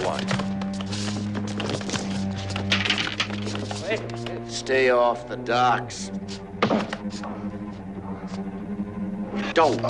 want. Stay off the docks. Don't.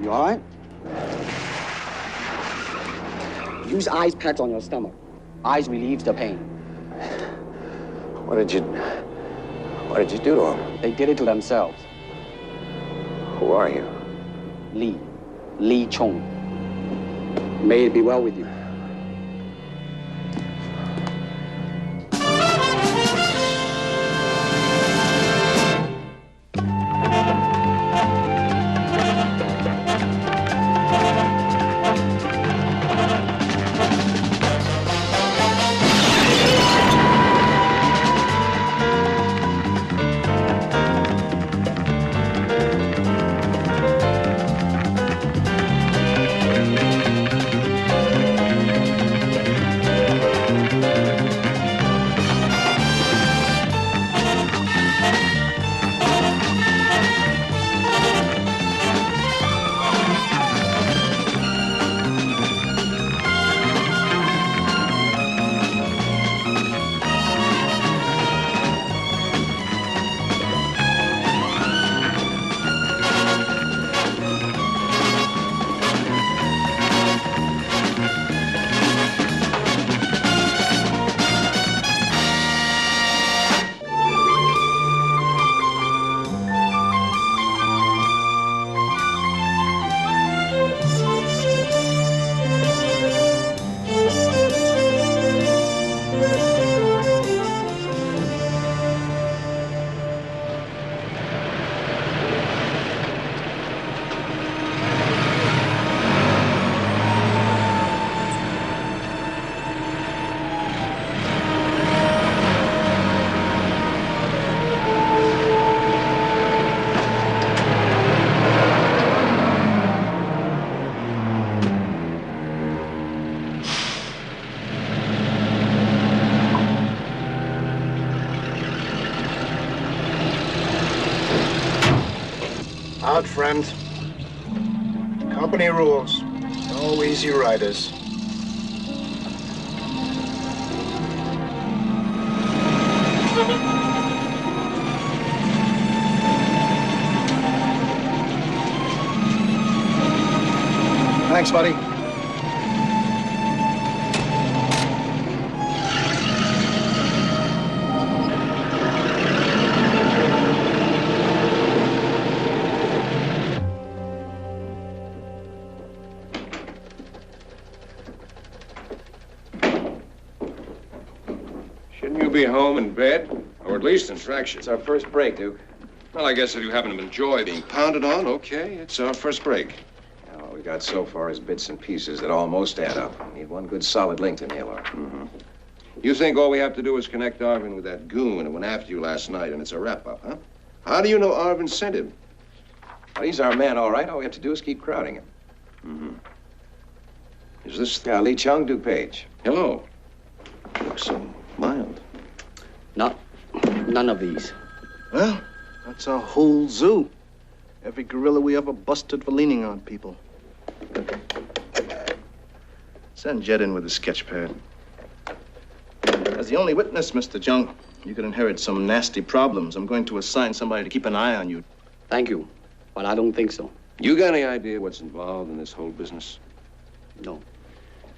You all right? Use ice packs on your stomach. Ice relieves the pain. What did you do to him? They did it to themselves. Who are you? Li Tsung. May it be well with you. Out, friend. Company rules. No easy riders. Thanks, buddy. Shouldn't you be home in bed? Or at least in fraction? It's our first break, Duke. Well, I guess if you happen to enjoy being pounded on, okay, it's our first break. All we got so far is bits and pieces that almost add up. We need one good solid link to nail our. Mm-hmm. You think all we have to do is connect Arvin with that goon who went after you last night, and it's a wrap-up, huh? How do you know Arvin sent him? Well, he's our man, all right. All we have to do is keep crowding him. Mm-hmm. Is this... Yeah, Li Tsung, Duke Page. Hello. Looks so mild. None of these. Well, that's our whole zoo. Every gorilla we ever busted for leaning on people. Send Jed in with a sketch pad. As the only witness, Mr. Jung, you could inherit some nasty problems. I'm going to assign somebody to keep an eye on you. Thank you, but I don't think so. You got any idea what's involved in this whole business? No.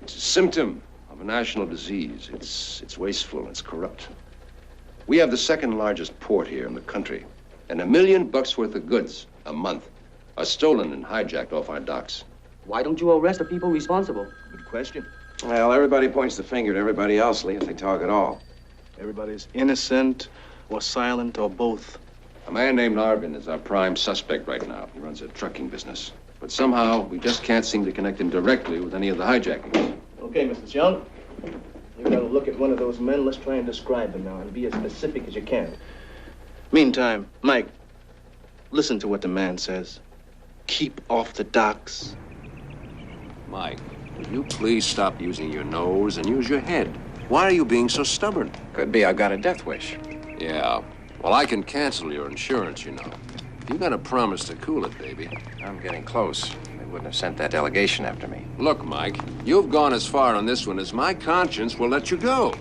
It's a symptom of a national disease. It's wasteful, it's corrupt. We have the second largest port here in the country, and $1 million worth of goods a month are stolen and hijacked off our docks. Why don't you arrest the people responsible? Good question. Well, everybody points the finger at everybody else, Lee, if they talk at all. Everybody's innocent or silent or both. A man named Arvin is our prime suspect right now. He runs a trucking business. But somehow, we just can't seem to connect him directly with any of the hijackings. Okay, Mrs. Young. You're going to look at one of those men. Let's try and describe them now and be as specific as you can. Meantime, Mike, Listen to what the man says. Keep off the docks. Mike, will you please stop using your nose and use your head? Why are you being so stubborn? Could be I've got a death wish. Yeah. Well, I can cancel your insurance, you know. You gotta promise to cool it, baby. I'm getting close. They wouldn't have sent that delegation after me. Look, Mike, you've gone as far on this one as my conscience will let you go.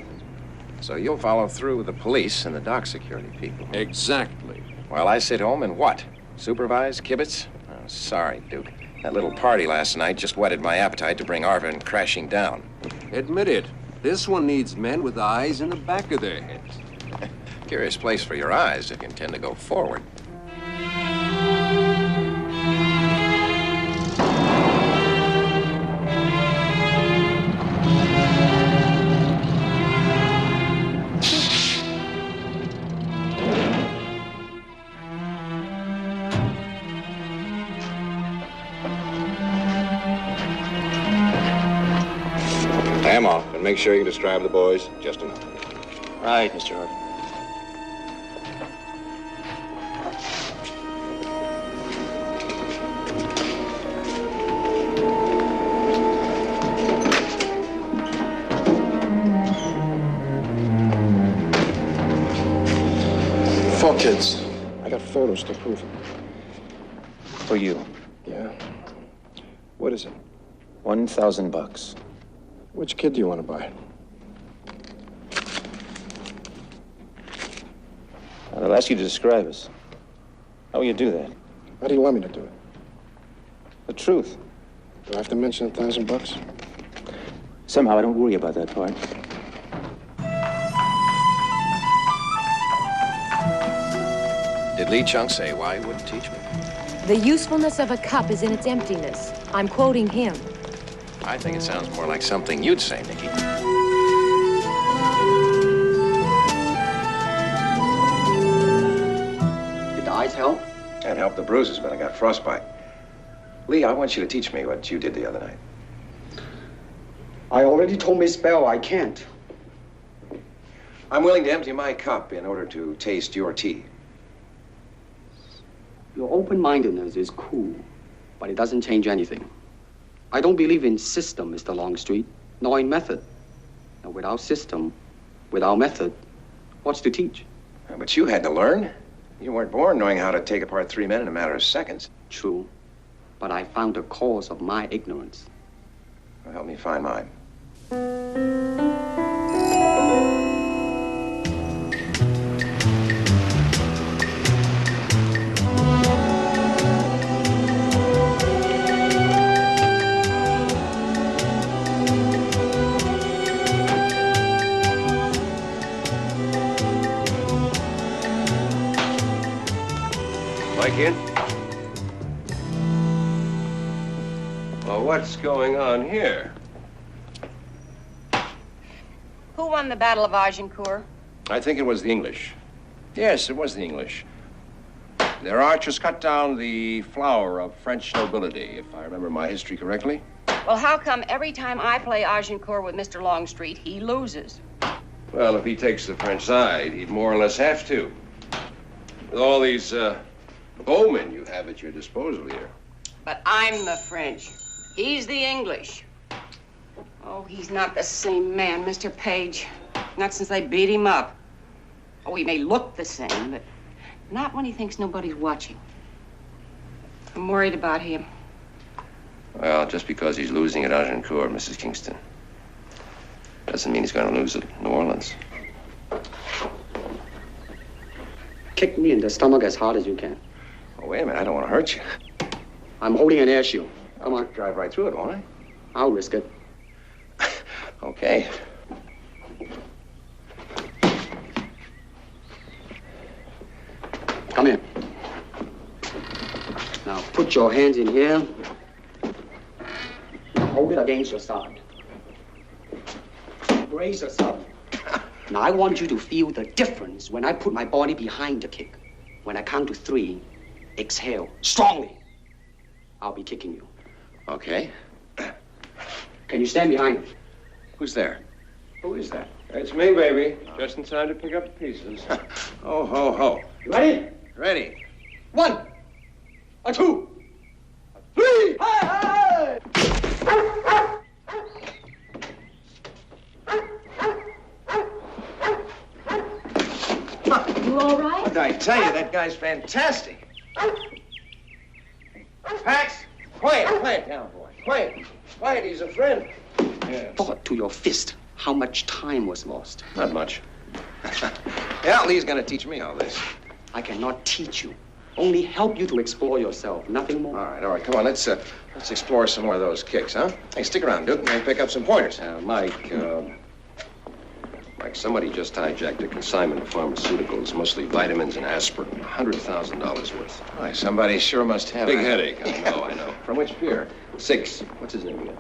So you'll follow through with the police and the dock security people. Exactly. While I sit home and what? Supervise, kibitz? Oh, sorry, Duke. That little party last night just whetted my appetite to bring Arvin crashing down. Admit it. This one needs men with eyes in the back of their heads. Curious place for your eyes if you intend to go forward. Tie him off and make sure you describe the boys just enough. Right, Mr. Arvin. Four kids. I got photos to prove it. For you. Yeah. What is it? $1,000. Which kid do you want to buy? I'll ask you to describe us. How will you do that? How do you want me to do it? The truth. Do I have to mention $1,000? Somehow I don't worry about that part. Did Li Tsung say why he wouldn't teach me? The usefulness of a cup is in its emptiness. I'm quoting him. I think it sounds more like something you'd say, Nikki. Did the eyes help? Can't help the bruises, but I got frostbite. Lee, I want you to teach me what you did the other night. I already told Miss Bell I can't. I'm willing to empty my cup in order to taste your tea. Your open-mindedness is cool, but it doesn't change anything. I don't believe in system, Mr. Longstreet, nor in method. And without system, without method, what's to teach? But you had to learn. You weren't born knowing how to take apart three men in a matter of seconds. True, but I found the cause of my ignorance. Well, help me find mine. Mike in? Well, what's going on here? Who won the Battle of Agincourt? I think it was the English. Yes, it was the English. Their archers cut down the flower of French nobility, if I remember my history correctly. Well, how come every time I play Agincourt with Mr. Longstreet, he loses? Well, if he takes the French side, he'd more or less have to. With all these bowmen you have at your disposal here. But I'm the French. He's the English. Oh, he's not the same man, Mr. Page. Not since they beat him up. Oh, he may look the same, but not when he thinks nobody's watching. I'm worried about him. Well, just because he's losing at Agincourt, Mrs. Kingston, doesn't mean he's going to lose at New Orleans. Kick me in the stomach as hard as you can. Oh, wait a minute. I don't want to hurt you. I'm holding an air shield. Come on. Drive right through it, won't I? I'll risk it. Okay. Come here. Now, put your hands in here. Now, hold it against your side. Brace yourself. Now, I want you to feel the difference when I put my body behind the kick. When I count to 3, exhale strongly. I'll be kicking you. Okay. Can you stand behind me? Who's there? Who is that? It's me, baby. Just in time to pick up the pieces. Oh, ho, ho. You ready? Ready. 1, a 2, a 3. Hey, You all right? What did I tell you? That guy's fantastic. Pax, quiet down, boy. Quiet, he's a friend. Yeah. Thought to your fist how much time was lost. Not much. Yeah, Lee's gonna teach me all this. I cannot teach you. Only help you to explore yourself, nothing more. All right, come on, let's explore some more of those kicks, huh? Hey, stick around, Duke, and pick up some pointers. Mike, somebody just hijacked a consignment of pharmaceuticals, mostly vitamins and aspirin. $100,000 worth. Boy, somebody sure must have Big a headache, I know. From which pier? 6. What's his name again?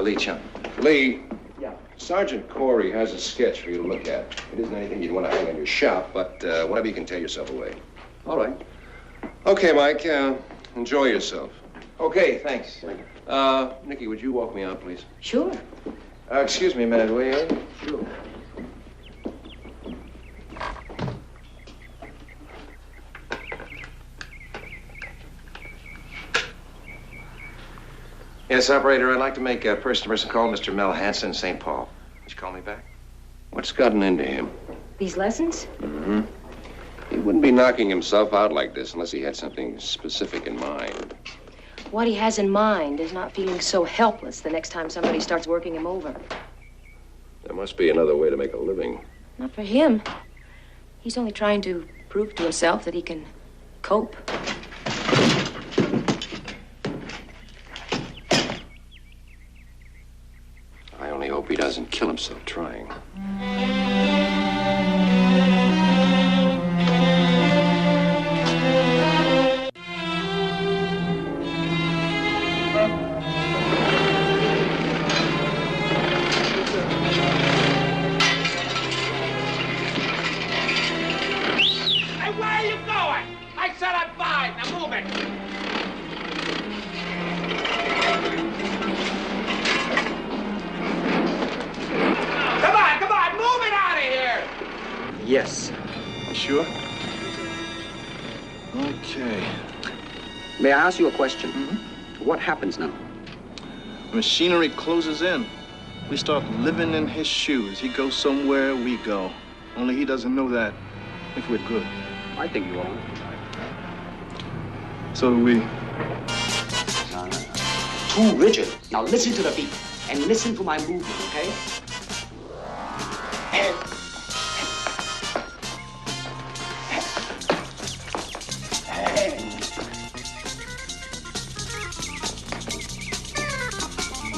Li Tsung. Lee. Yeah. Sergeant Corey has a sketch for you to look at. It isn't anything you'd want to hang on your shop, but whatever you can tear yourself away. All right. Okay, Mike, enjoy yourself. Okay, thanks. Nikki, would you walk me out, please? Sure. Excuse me a minute, will you? Sure. Yes, operator, I'd like to make a person-to-person call, Mr. Mel Hansen, St. Paul. Would you call me back? What's gotten into him? These lessons? Mm-hmm. He wouldn't be knocking himself out like this unless he had something specific in mind. What he has in mind is not feeling so helpless the next time somebody starts working him over. There must be another way to make a living. Not for him. He's only trying to prove to himself that he can cope. I only hope he doesn't kill himself trying. Yes. Sure? Okay. May I ask you a question? What happens now? Machinery closes in. We start living in his shoes. He goes somewhere, we go. Only he doesn't know that, if we're good. I think you are. So do we. No. Too rigid. Now listen to the beat and listen to my movement, okay? And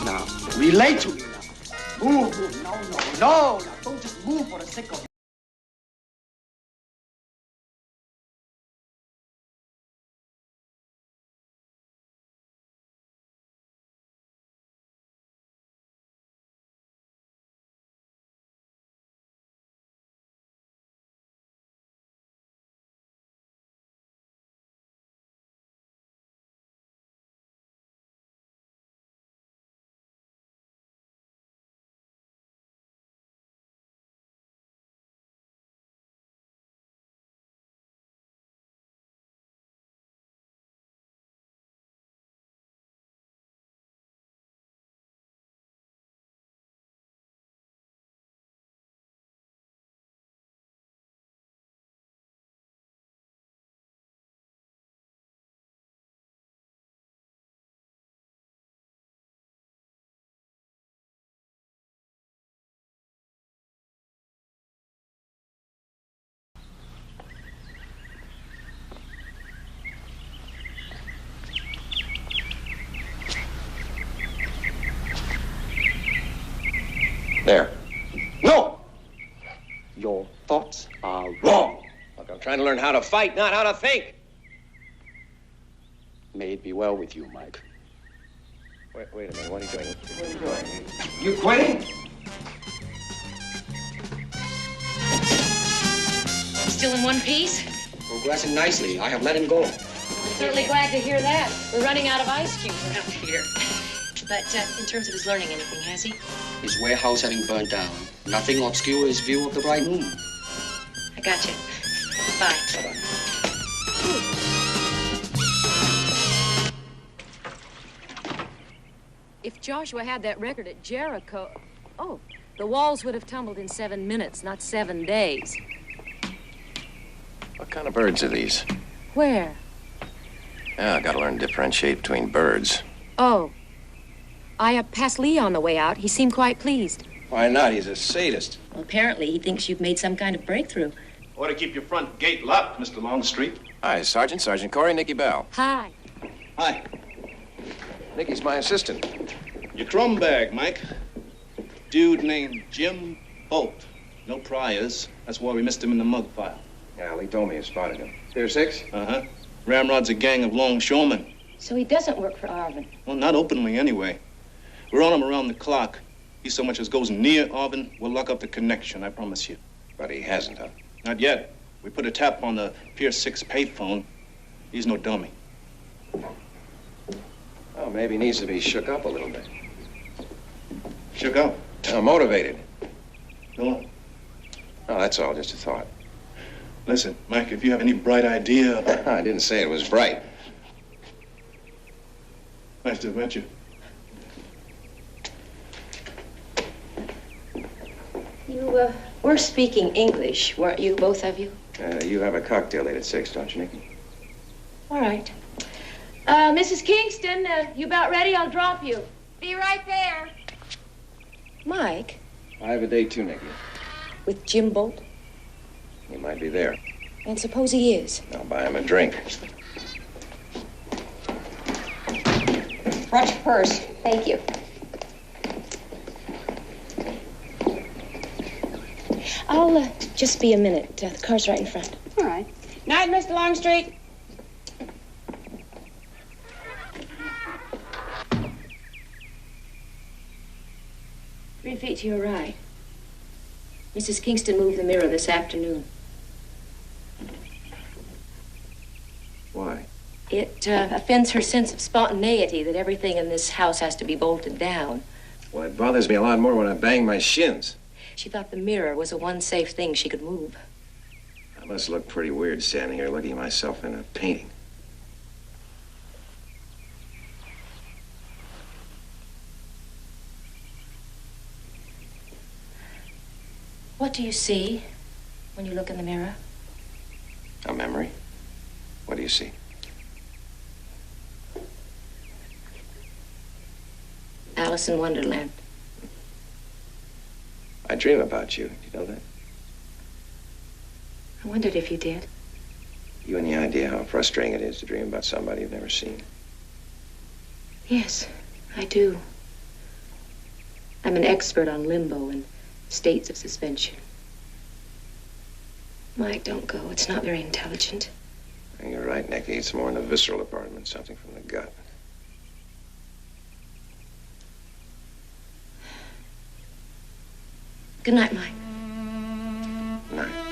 now, relate to me now. Move. No. Now, don't just move for the sake of it. There. No! Your thoughts are wrong. Look, I'm trying to learn how to fight, not how to think. May it be well with you, Mike. Wait a minute. What are you doing? You quitting? Still in one piece? Progressing nicely. I have let him go. I'm certainly glad to hear that. We're running out of ice cubes around here. But in terms of his learning anything, has he? His warehouse having burned down. Nothing obscure his view of the bright moon. I got you. Bye. Bye-bye. Joshua had that record at Jericho... Oh, the walls would have tumbled in 7 minutes, not 7 days. What kind of birds are these? Where? Yeah, I gotta learn to differentiate between birds. Oh. I passed Lee on the way out. He seemed quite pleased. Why not? He's a sadist. Well, apparently he thinks you've made some kind of breakthrough. Ought to keep your front gate locked, Mr. Longstreet. Hi, Sergeant. Sergeant Corey, Nicky Bell. Hi. Hi. Nicky's my assistant. Your crumb bag, Mike. Dude named Jim Bolt. No priors. That's why we missed him in the mug file. Yeah, Lee told me you spotted him. Pier 6? Uh-huh. Ramrod's a gang of longshoremen. So he doesn't work for Arvin. Well, not openly, anyway. We're on him around the clock. He so much as goes near Arvin, we'll lock up the connection, I promise you. But he hasn't, huh? Not yet. We put a tap on the Pier 6 payphone. He's no dummy. Oh, maybe he needs to be shook up a little bit. Shook up. Motivated. Go on. Oh, that's all, just a thought. Listen, Mike, if you have any bright idea... I didn't say it was bright. Nice to have met you. You, were speaking English, weren't you, both of you? You have a cocktail date at 6, don't you, Nicky? All right. Mrs. Kingston, you about ready? I'll drop you. Be right there. Mike, I have a date too, Nicky. with Jim Bolt? He might be there. And suppose he is. I'll buy him a drink. Watch your purse. Thank you. I'll just be a minute. The car's right in front. All right. Night, Mr. Longstreet. Three feet to your right. Mrs. Kingston moved the mirror this afternoon. Why? It offends her sense of spontaneity that everything in this house has to be bolted down. Well, it bothers me a lot more when I bang my shins. She thought the mirror was the one safe thing she could move. I must look pretty weird standing here looking at myself in a painting. What do you see when you look in the mirror? A memory? What do you see? Alice in Wonderland. I dream about you. Do you know that? I wondered if you did. You any idea how frustrating it is to dream about somebody you've never seen? Yes, I do. I'm an expert on limbo and states of suspension. Mike, don't go. It's not very intelligent. You're right, Nicky. It's more in the visceral department, something from the gut. Good night, Mike. Night.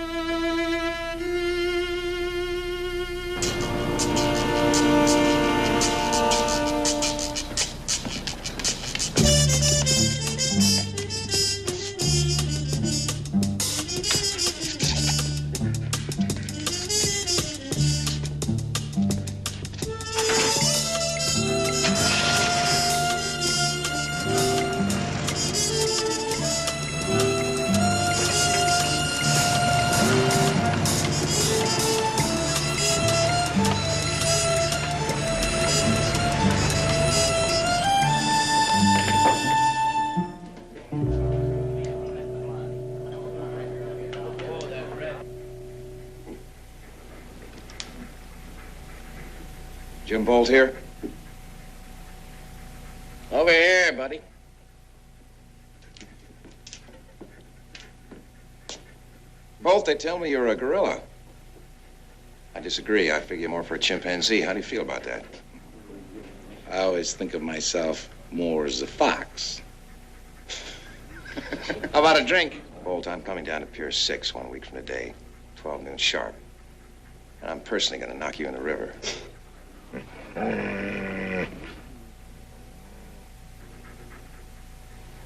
Jim Bolt here? Over here, buddy. Bolt, they tell me you're a gorilla. I disagree. I figure more for a chimpanzee. How do you feel about that? I always think of myself more as a fox. How about a drink? Bolt, I'm coming down to Pier 6 1 week from today, 12 noon sharp. And I'm personally going to knock you in the river.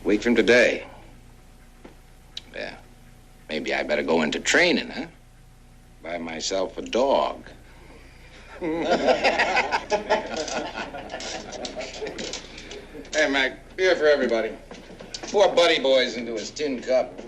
Week from today. Yeah. Maybe I better go into training, huh? Buy myself a dog. Hey, Hey, Mac, beer for everybody. 4 buddy boys into his tin cup.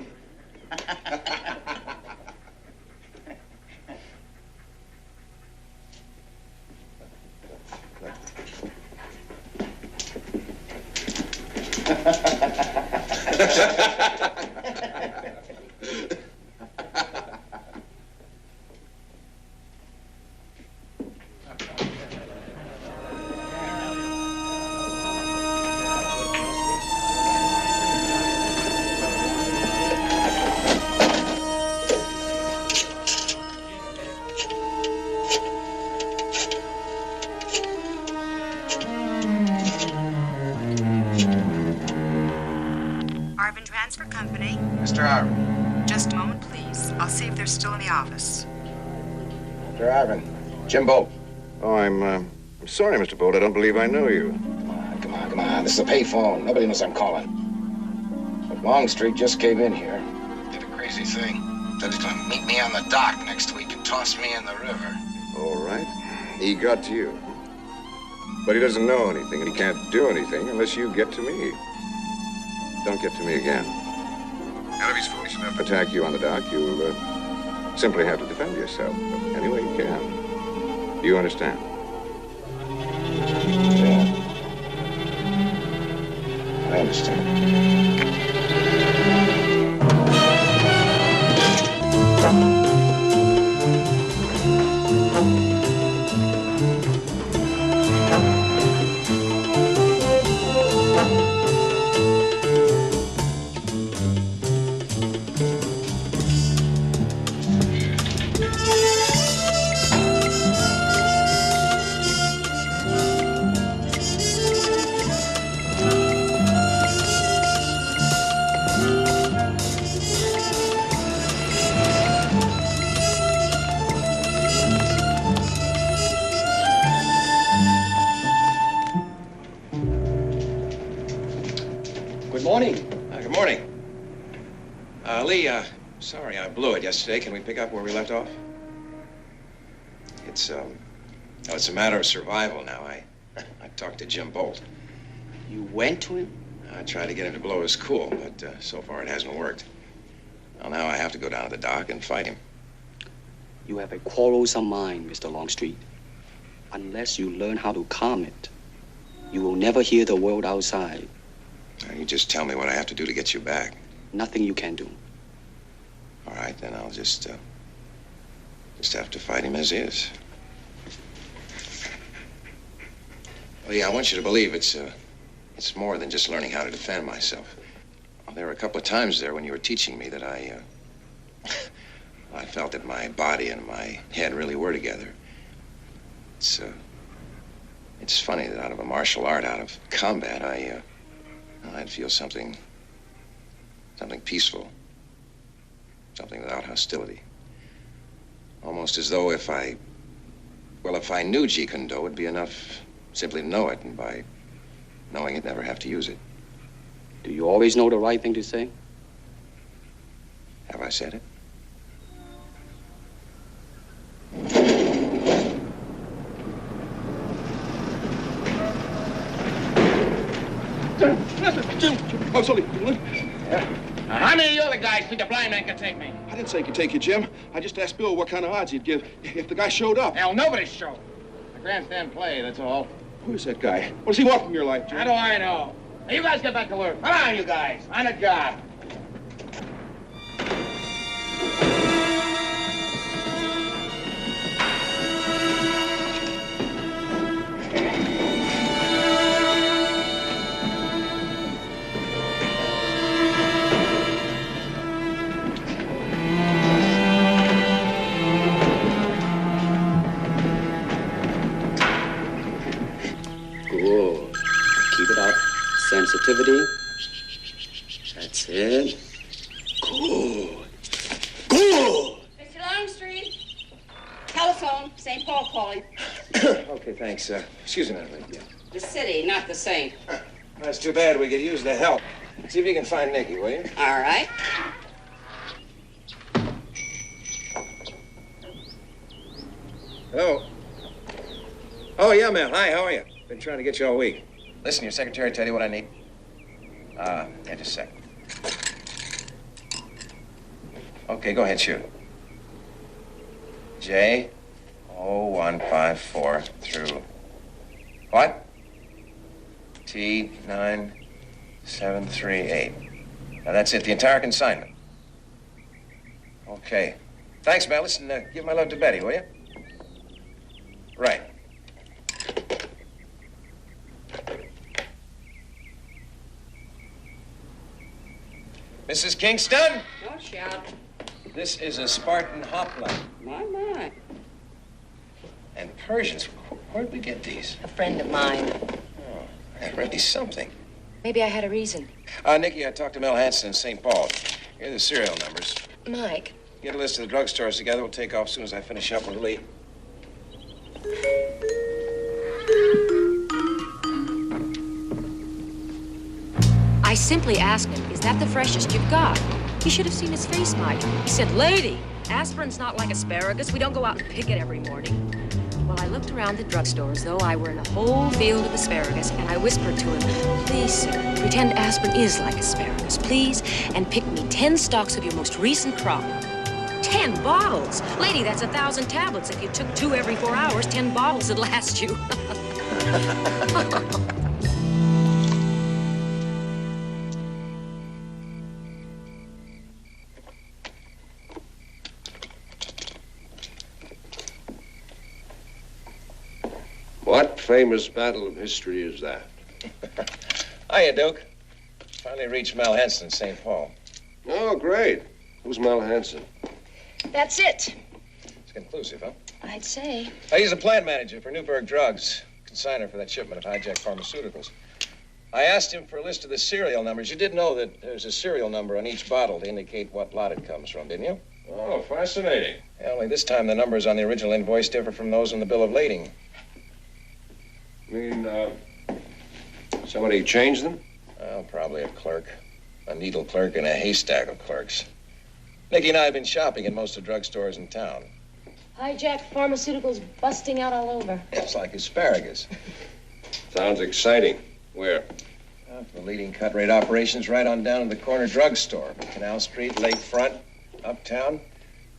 Arvin Transfer Company. Mr. Arvin. Just a moment, please. I'll see if they're still in the office. Mr. Arvin. Jim Bolt. Oh, I'm sorry, Mr. Bolt. I don't believe I know you. Come on. This is a payphone. Nobody knows I'm calling. But Longstreet just came in here. Did a crazy thing. Said he's going to meet me on the dock next week and toss me in the river. All right. He got to you. But he doesn't know anything, and he can't do anything unless you get to me. Don't get to me again. And if he's foolish enough to attack you on the dock, you'll simply have to defend yourself any way you can. Do you understand? Yeah. I understand. Good morning. Good morning. Lee, sorry I blew it yesterday. Can we pick up where we left off? It's a matter of survival now. I talked to Jim Bolt. You went to him? I tried to get him to blow his cool, but so far it hasn't worked. Well, now I have to go down to the dock and fight him. You have a quarrelsome mind, Mr. Longstreet. Unless you learn how to calm it, you will never hear the world outside. Now, you just tell me what I have to do to get you back. Nothing you can do. All right, then I'll just have to fight him as is. Lee, I want you to believe it's more than just learning how to defend myself. Well, there were a couple of times there when you were teaching me that I felt that my body and my head really were together. It's funny that out of a martial art, out of combat, I'd feel something peaceful, something without hostility. Almost as though if I knew Jeet Kune Do, it'd be enough simply to know it, and by knowing it, never have to use it. Do you always know the right thing to say? Have I said it? Jim, I'm sorry. How many of you other guys think the blind man can take me? I didn't say he could take you, Jim. I just asked Bill what kind of odds he'd give if the guy showed up. Hell, nobody showed. A grandstand play, that's all. Who is that guy? What does he want from your life, Jim? How do I know? Now, you guys get back to work. Come on, you guys. On the job. Good. Keep it up. Sensitivity. That's it. Good. Good. Mr. Longstreet. Telephone. St. Paul calling. Okay, thanks. Excuse me a minute, Lee. The city, not the saint. That's too bad. We could use the help. See if you can find Nicky, will you? All right. Hello? Oh, yeah, Mel. Hi, how are you? Been trying to get you all week. Listen, your secretary tell you what I need? Yeah, just a sec. Okay, go ahead, shoot. J0154 through... What? T9738. Now, that's it, the entire consignment. Okay. Thanks, Mel. Listen, give my love to Betty, will you? Right. Mrs. Kingston? Don't shout. This is a Spartan hoplite. My. And Persians. Where'd we get these? A friend of mine. Oh, that's really something. Maybe I had a reason. Nikki, I talked to Mel Hanson in St. Paul. Here are the serial numbers. Mike. Get a list of the drugstores together. We'll take off as soon as I finish up with Lee. I simply asked him, is that the freshest you've got? You should have seen his face, Mike. He said, lady, aspirin's not like asparagus. We don't go out and pick it every morning. Well, I looked around the drugstore as though I were in a whole field of asparagus, and I whispered to him, please, sir, pretend aspirin is like asparagus, please, and pick me 10 stalks of your most recent crop. 10 bottles? Lady, that's 1,000 tablets. If you took 2 every 4 hours, 10 bottles would last you. What famous battle of history is that? Hiya, Duke. Finally reached Mel Hanson in St. Paul. Oh, great. Who's Mel Hanson? That's it. It's conclusive, huh? I'd say. He's a plant manager for Newburgh Drugs, consignor for that shipment of hijacked pharmaceuticals. I asked him for a list of the serial numbers. You did know that there's a serial number on each bottle to indicate what lot it comes from, didn't you? Oh, fascinating. Yeah, only this time the numbers on the original invoice differ from those in the bill of lading. You mean, somebody changed them? Well, probably a clerk. A needle clerk in a haystack of clerks. Nicky and I have been shopping in most of the drugstores in town. Hijacked pharmaceuticals busting out all over. It's like asparagus. Sounds exciting. Where? The leading cut rate operations right on down to the corner drugstore. Canal Street, lakefront, uptown.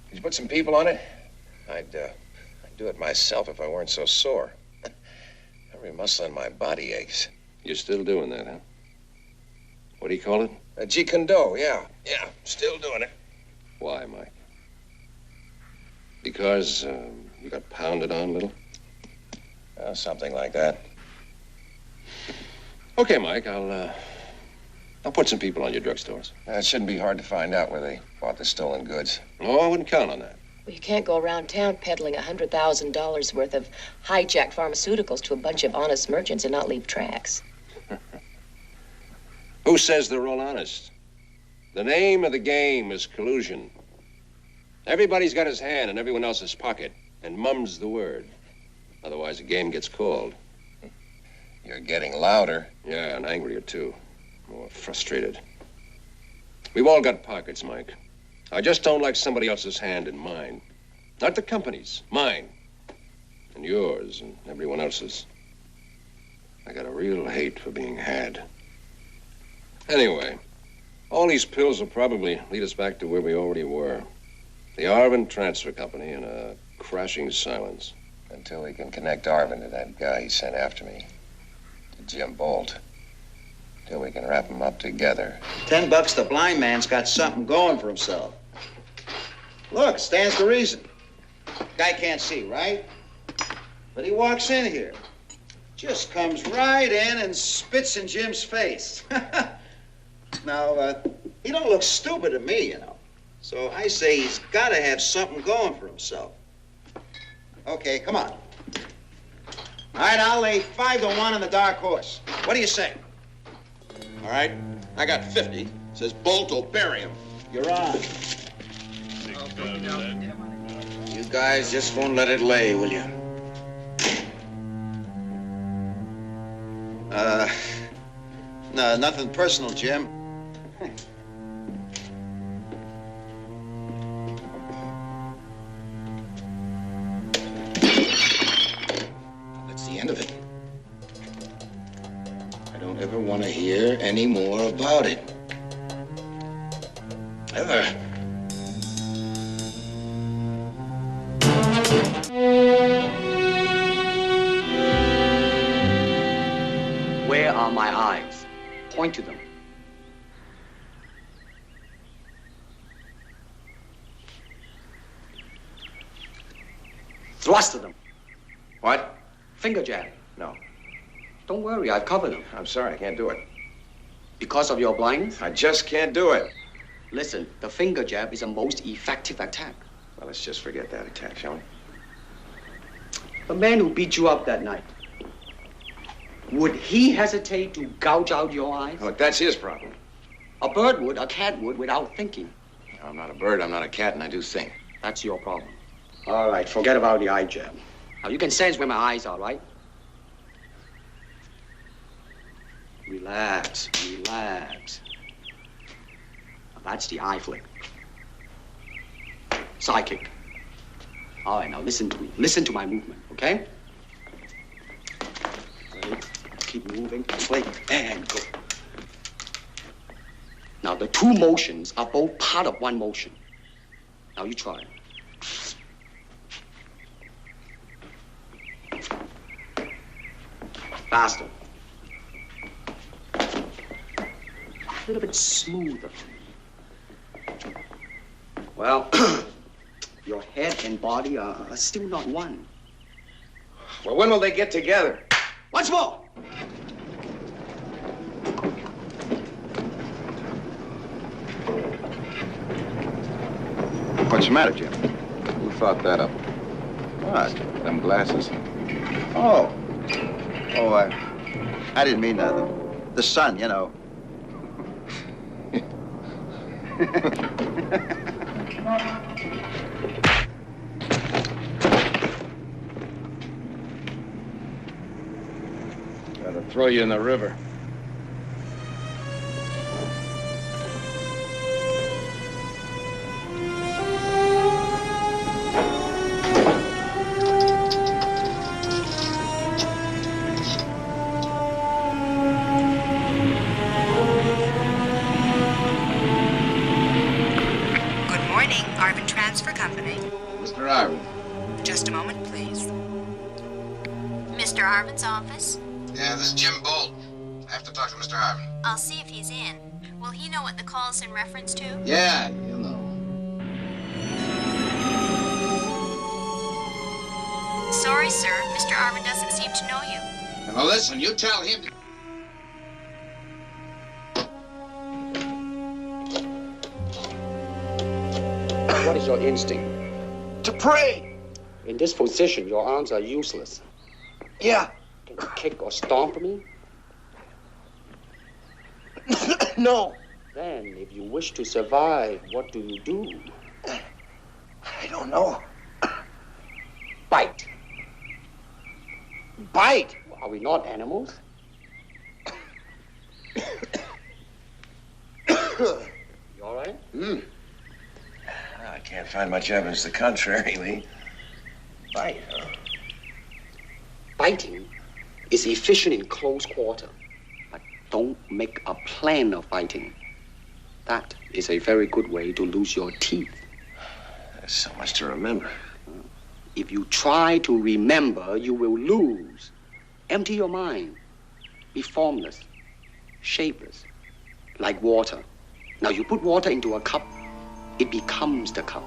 Could you put some people on it? I'd do it myself if I weren't so sore. Every muscle in my body aches. You're still doing that, huh? What do you call it? Jeet Kune Do, yeah. Yeah, still doing it. Why, Mike? Because you got pounded on a little? Something like that. Okay, Mike, I'll put some people on your drugstores. It shouldn't be hard to find out where they bought the stolen goods. Oh, I wouldn't count on that. Well, you can't go around town peddling $100,000 worth of hijacked pharmaceuticals to a bunch of honest merchants and not leave tracks. Who says they're all honest? The name of the game is collusion. Everybody's got his hand in everyone else's pocket and mum's the word. Otherwise, the game gets called. You're getting louder. Yeah, and angrier, too. More frustrated. We've all got pockets, Mike. I just don't like somebody else's hand in mine. Not the company's, mine. And yours and everyone else's. I got a real hate for being had. Anyway, all these pills will probably lead us back to where we already were. The Arvin Transfer Company in a crashing silence. Until we can connect Arvin to that guy he sent after me. To Jim Bolt. Till we can wrap them up together. $10, the blind man's got something going for himself. Look, stands to reason. Guy can't see, right? But he walks in here. Just comes right in and spits in Jim's face. Now, he don't look stupid to me, you know. So I say he's got to have something going for himself. Okay, come on. All right, I'll lay 5 to 1 on the dark horse. What do you say? All right, I got 50. Says Bolt will bury him. You're on. You guys just won't let it lay, will you? No, nothing personal, Jim. That's the end of it. ever want to hear any more about it. Ever. Where are my eyes? Point to them. Thrust to them. What? Finger jab. No. Don't worry, I've covered them. I'm sorry, I can't do it. Because of your blindness? I just can't do it. Listen, the finger jab is a most effective attack. Well, let's just forget that attack, shall we? The man who beat you up that night, would he hesitate to gouge out your eyes? Look, that's his problem. A bird would, a cat would, without thinking. I'm not a bird, I'm not a cat, and I do think. That's your problem. All right, forget about the eye jab. Now, you can sense where my eyes are, right? Relax, relax. Now, that's the eye flick. Side kick. All right, now listen to me. Listen to my movement, okay? Ready? Keep moving, flick, and go. Now, the two motions are both part of one motion. Now, you try. Faster. A little bit smoother. Well, your head and body are still not one. Well, when will they get together? Once more! What's the matter, Jim? Who thought that up? What? Them glasses. Oh. Oh, I didn't mean the sun, you know. Gotta throw you in the river. Mr. Arvin. Just a moment, please. Mr. Arvin's office? Yeah, this is Jim Bolt. I have to talk to Mr. Arvin. I'll see if he's in. Will he know what the call's in reference to? Yeah, he'll know. Sorry, sir. Mr. Arvin doesn't seem to know you. Now listen, you tell him to... What is your instinct? To pray! In this position, your arms are useless. Yeah. Can you kick or stomp me? No. Then, if you wish to survive, what do you do? I don't know. Bite. Bite? Are we not animals? You all right? I can't find much evidence to the contrary, Lee. Bite, huh? Biting is efficient in close quarter, but don't make a plan of biting. That is a very good way to lose your teeth. There's so much to remember. If you try to remember, you will lose. Empty your mind. Be formless, shapeless, like water. Now you put water into a cup, it becomes the cup.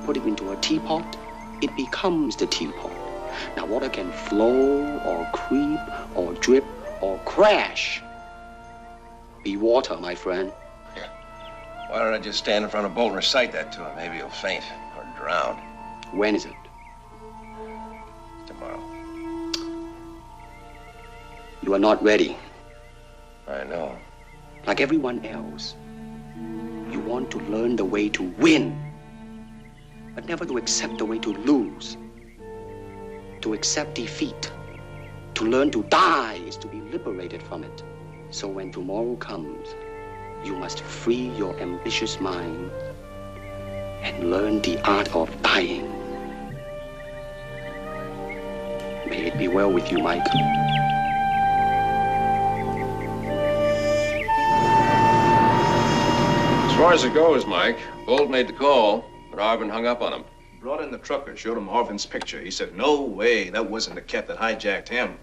Put it into a teapot, it becomes the teapot. Now water can flow or creep or drip or crash. Be water, my friend. Yeah. Why don't I just stand in front of Bolt and recite that to him? Maybe he'll faint or drown. When is it? Tomorrow. You are not ready. I know. Like everyone else, you want to learn the way to win, but never to accept the way to lose. To accept defeat, to learn to die is to be liberated from it. So when tomorrow comes, you must free your ambitious mind and learn the art of dying. May it be well with you, Mike. far as it goes, Mike, Bolt made the call, but Arvin hung up on him. Brought in the trucker, showed him Arvin's picture. He said, no way, that wasn't the cat that hijacked him.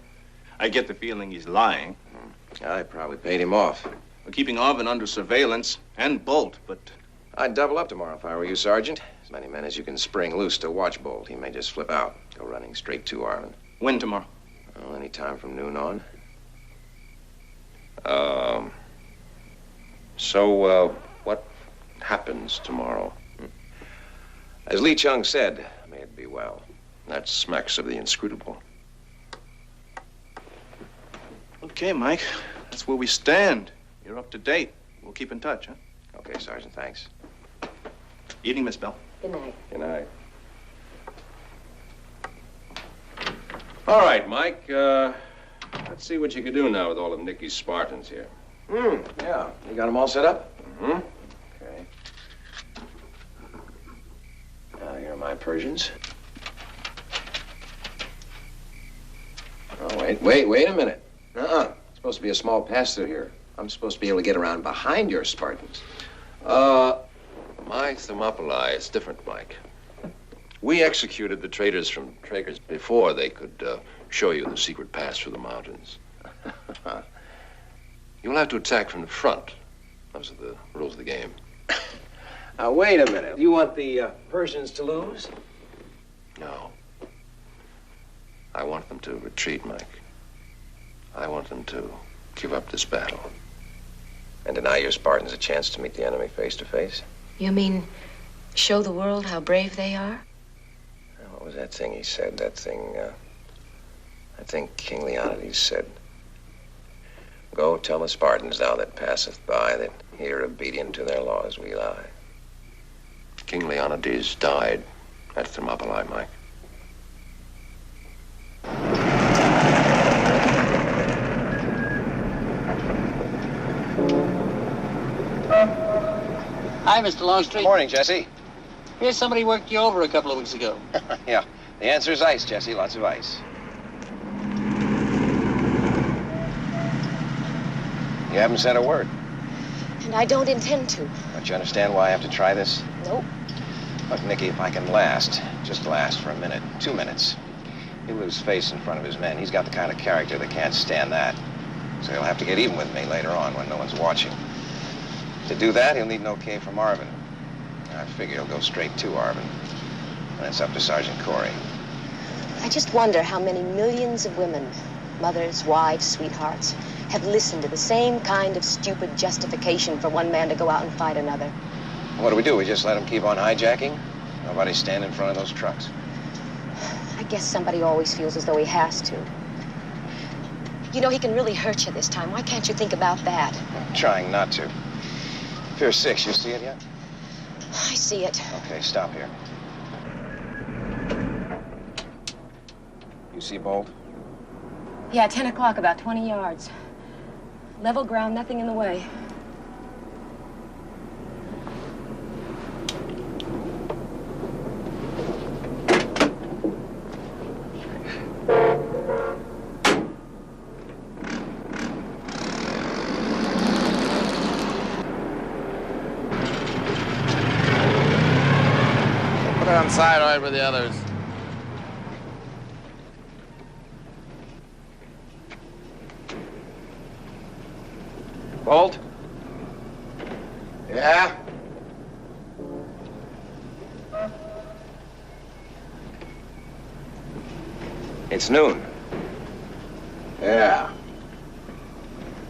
I get the feeling he's lying. I probably paid him off. We're keeping Arvin under surveillance and Bolt, but... I'd double up tomorrow if I were you, Sergeant. As many men as you can spring loose to watch Bolt. He may just flip out, go running straight to Arvin. When tomorrow? Well, any time from noon on. What happens tomorrow? As Li Tsung said, may it be well. That smacks of the inscrutable. Okay, Mike. That's where we stand. You're up to date. We'll keep in touch, huh? Okay, Sergeant, thanks. Evening, Miss Bell. Good night. Good night. All right, Mike. Let's see what you can do now with all of Nicky's Spartans here. Yeah. You got them all set up? Mm-hmm. Okay. Here are my Persians. Oh, wait a minute. It's supposed to be a small pass-through here. I'm supposed to be able to get around behind your Spartans. My Thermopylae is different, Mike. We executed the traitors from Traeger's before they could show you the secret pass through the mountains. You'll have to attack from the front. Those are the rules of the game. Now, wait a minute. You want the Persians to lose? No. I want them to retreat, Mike. I want them to give up this battle. And deny your Spartans a chance to meet the enemy face to face? You mean show the world how brave they are? What was that thing he said? That thing King Leonidas said. Go tell the Spartans thou that passeth by that here obedient to their laws we lie. King Leonidas died at Thermopylae, Mike. Hi, Mr. Longstreet. Morning, Jesse. Here's somebody worked you over a couple of weeks ago. Yeah, the answer is ice, Jesse. Lots of ice. You haven't said a word. And I don't intend to. Don't you understand why I have to try this? Nope. Look, Nicky, if I can last, just last for a minute, 2 minutes, he'll lose face in front of his men. He's got the kind of character that can't stand that. So he'll have to get even with me later on when no one's watching. To do that, he'll need an okay from Arvin. I figure he'll go straight to Arvin. And it's up to Sergeant Corey. I just wonder how many millions of women, mothers, wives, sweethearts, have listened to the same kind of stupid justification for one man to go out and fight another. What do? We just let him keep on hijacking? Nobody stand in front of those trucks. I guess somebody always feels as though he has to. You know, he can really hurt you this time. Why can't you think about that? I'm trying not to. Pier 6, you see it yet? I see it. Okay, stop here. You see Bolt? Yeah, 10 o'clock, about 20 yards. Level ground, nothing in the way. Put it on side right with the others. Bolt? Yeah? It's noon. Yeah.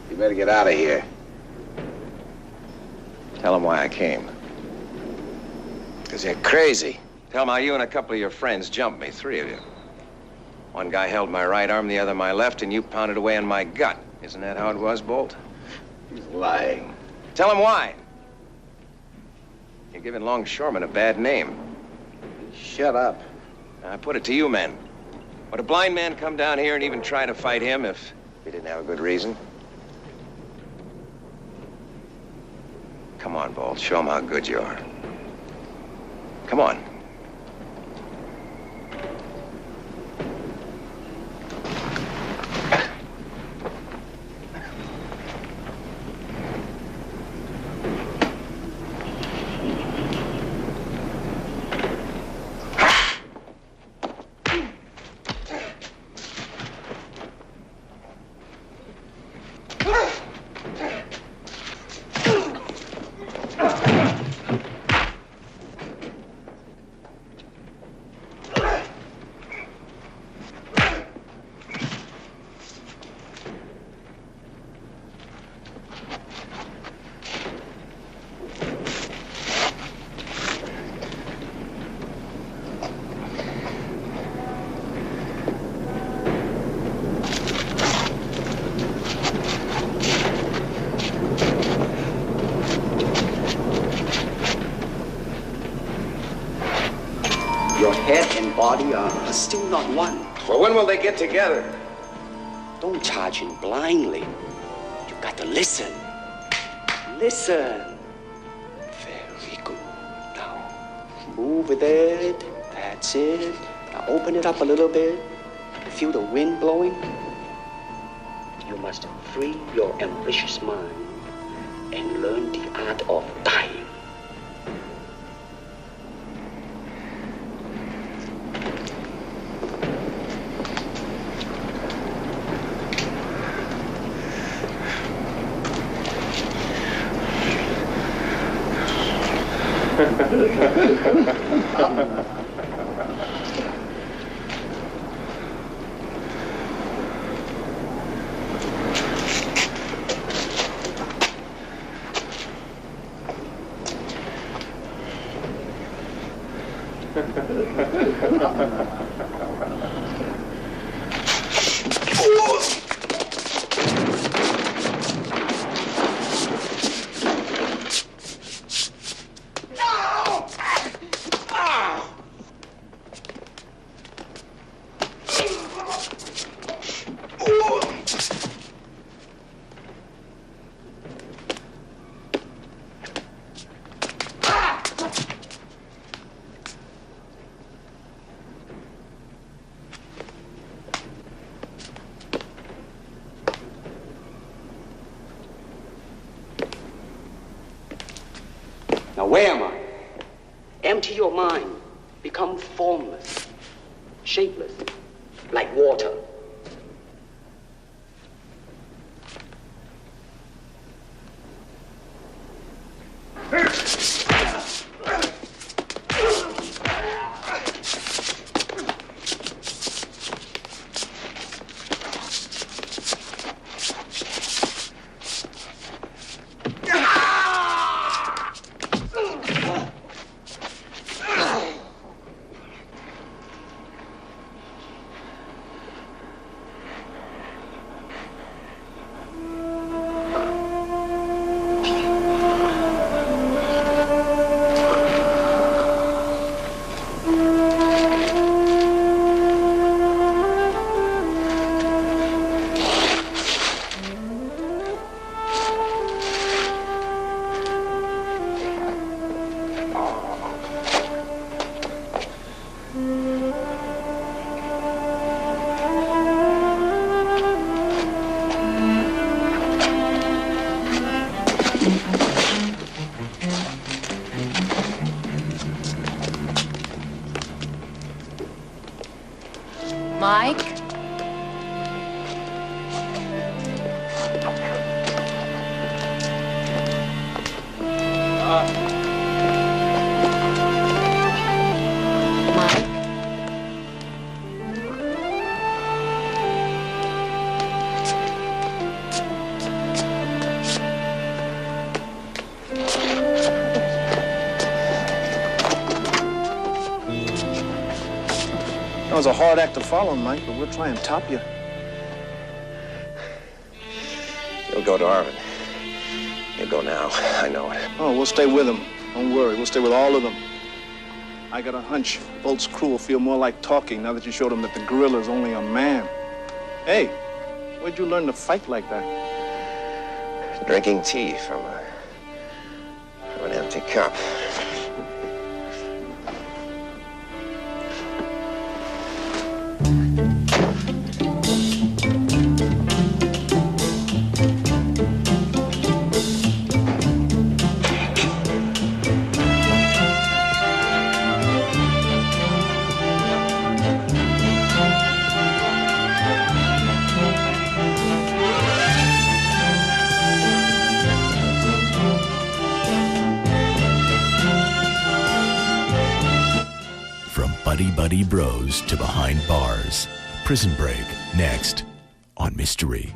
You better get out of here. Tell him why I came. Because you're crazy. Tell him how you and a couple of your friends jumped me, 3 of you. One guy held my right arm, the other my left, and you pounded away on my gut. Isn't that how it was, Bolt? He's lying. Tell him why. You're giving Longshoremen a bad name. Shut up. I put it to you, men. Would a blind man come down here and even try to fight him if he didn't have a good reason? Come on, Bolt. Show him how good you are. Come on. body are still not one. Well, when will they get together? Don't charge him blindly. You got to listen. Listen. Very good. Now, move with it. That's it. Now, open it up a little bit. Feel the wind blowing. You must free your ambitious mind and learn the art of dying. Now, where am I? Empty your mind. Become formless, shapeless, like water. Mike? That was a hard act to follow, Mike, but we'll try and top you. You'll go to Arvin. You'll go now. I know it. Oh, we'll stay with him. Don't worry. We'll stay with all of them. I got a hunch Bolt's crew will feel more like talking now that you showed him that the gorilla's only a man. Hey, where'd you learn to fight like that? Drinking tea from an empty cup. Buddy Bros to Behind Bars. Prison Break, next on Mystery.